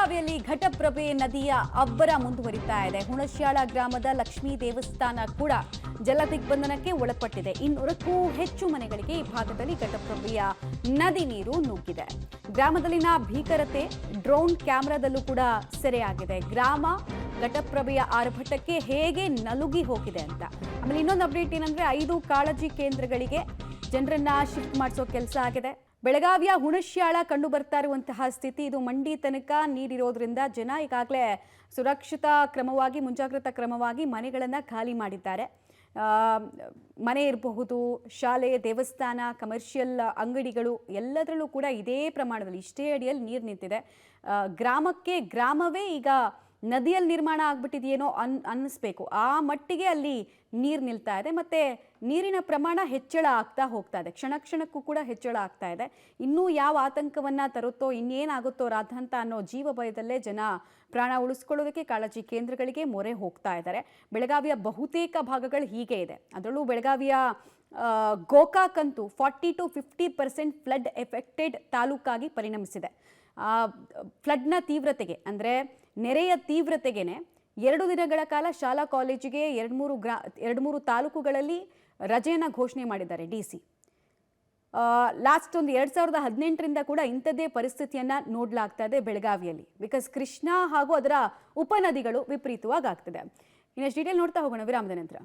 ಬೆಳಗಾವಿಯಲ್ಲಿ ಘಟಪ್ರಭೆ ನದಿಯ ಅಬ್ಬರ ಮುಂದುವರಿತಾ ಇದೆ. ಹುಣಸ್ಯಾಳ ಗ್ರಾಮದ ಲಕ್ಷ್ಮೀ ದೇವಸ್ಥಾನ ಕೂಡ ಜಲ ದಿಗ್ಬಂಧನಕ್ಕೆ ಒಳಪಟ್ಟಿದೆ. 200ಕ್ಕೂ ಹೆಚ್ಚು ಮನೆಗಳಿಗೆ ಈ ಭಾಗದಲ್ಲಿ ಘಟಪ್ರಭೆಯ ನದಿ ನೀರು ನುಗ್ಗಿದೆ. ಗ್ರಾಮದಲ್ಲಿನ ಭೀಕರತೆ ಡ್ರೋನ್ ಕ್ಯಾಮೆರಾದಲ್ಲೂ ಕೂಡ ಸೆರೆಯಾಗಿದೆ. ಗ್ರಾಮ ಘಟಪ್ರಭೆಯ ಆರ್ಭಟಕ್ಕೆ ಹೇಗೆ ನಲುಗಿ ಹೋಗಿದೆ ಅಂತ. ಆಮೇಲೆ ಇನ್ನೊಂದು ಅಪ್ಡೇಟ್ ಏನಂದ್ರೆ 5 ಕಾಳಜಿ ಕೇಂದ್ರಗಳಿಗೆ ಜನರನ್ನ ಶಿಫ್ಟ್ ಮಾಡಿಸೋ ಕೆಲಸ ಆಗಿದೆ. ಬೆಳಗಾವಿಯ ಹುಣಸ್ಯಾಳ ಕಂಡು ಬರ್ತಾ ಇರುವಂತಹ ಸ್ಥಿತಿ ಇದು. ಮಂಡಿ ತನಕ ನೀರಿರೋದ್ರಿಂದ ಜನ ಈಗಾಗಲೇ ಸುರಕ್ಷಿತ ಕ್ರಮವಾಗಿ ಮುಂಜಾಗ್ರತಾ ಕ್ರಮವಾಗಿ ಮನೆಗಳನ್ನು ಖಾಲಿ ಮಾಡಿದ್ದಾರೆ. ಮನೆ ಇರಬಹುದು, ಶಾಲೆ, ದೇವಸ್ಥಾನ, ಕಮರ್ಷಿಯಲ್ ಅಂಗಡಿಗಳು ಎಲ್ಲದರಲ್ಲೂ ಕೂಡ ಇದೇ ಪ್ರಮಾಣದಲ್ಲಿ ಇಷ್ಟೇ ಅಡಿಯಲ್ಲಿ ನೀರು ನಿಂತಿದೆ. ಗ್ರಾಮವೇ ಈಗ ನದಿಯಲ್ಲಿ ನಿರ್ಮಾಣ ಆಗ್ಬಿಟ್ಟಿದೆಯೇನೋ ಅನ್ನಿಸ್ಬೇಕು. ಆ ಮಟ್ಟಿಗೆ ಅಲ್ಲಿ ನೀರು ನಿಲ್ತಾ ಇದೆ. ಮತ್ತು ನೀರಿನ ಪ್ರಮಾಣ ಹೆಚ್ಚಳ ಆಗ್ತಾ ಹೋಗ್ತಾ ಇದೆ. ಕ್ಷಣಕ್ಕೂ ಕೂಡ ಹೆಚ್ಚಳ ಆಗ್ತಾ ಇದೆ. ಇನ್ನೂ ಯಾವ ಆತಂಕವನ್ನು ತರುತ್ತೋ, ಇನ್ನೇನಾಗುತ್ತೋ ರಾಧಾಂತ ಅನ್ನೋ ಜೀವ ಭಯದಲ್ಲೇ ಜನ ಪ್ರಾಣ ಉಳಿಸ್ಕೊಳ್ಳೋದಕ್ಕೆ ಕಾಳಜಿ ಕೇಂದ್ರಗಳಿಗೆ ಮೊರೆ ಹೋಗ್ತಾ ಇದ್ದಾರೆ. ಬೆಳಗಾವಿಯ ಬಹುತೇಕ ಭಾಗಗಳು ಹೀಗೆ ಇದೆ. ಅದರಲ್ಲೂ ಬೆಳಗಾವಿಯ ಗೋಕಾಕ್ ಅಂತೂ 40 to 50% ಫ್ಲಡ್ ಎಫೆಕ್ಟೆಡ್ ತಾಲೂಕಾಗಿ ಪರಿಣಮಿಸಿದೆ. ಫ್ಲಡ್ನ ತೀವ್ರತೆಗೆ ಅಂದರೆ ನೆರೆಯ ತೀವ್ರತೆಗೇನೆ 2 ದಿನಗಳ ಕಾಲ ಶಾಲಾ ಕಾಲೇಜಿಗೆ 2-3 ತಾಲೂಕುಗಳಲ್ಲಿ ರಜೆಯನ್ನು ಘೋಷಣೆ ಮಾಡಿದ್ದಾರೆ DC. ಲಾಸ್ಟ್ ಒಂದು 2018ರಿಂದ ಕೂಡ ಇಂಥದ್ದೇ ಪರಿಸ್ಥಿತಿಯನ್ನು ನೋಡಲಾಗ್ತಾ ಇದೆ ಬೆಳಗಾವಿಯಲ್ಲಿ. ಬಿಕಾಸ್ ಕೃಷ್ಣಾ ಹಾಗೂ ಅದರ ಉಪನದಿಗಳು ವಿಪರೀತವಾಗಿ ಆಗ್ತಿದೆ. ಇನ್ನಷ್ಟು ಡೀಟೇಲ್ ನೋಡ್ತಾ ಹೋಗೋಣ ವಿರಾಮದ ನಂತರ.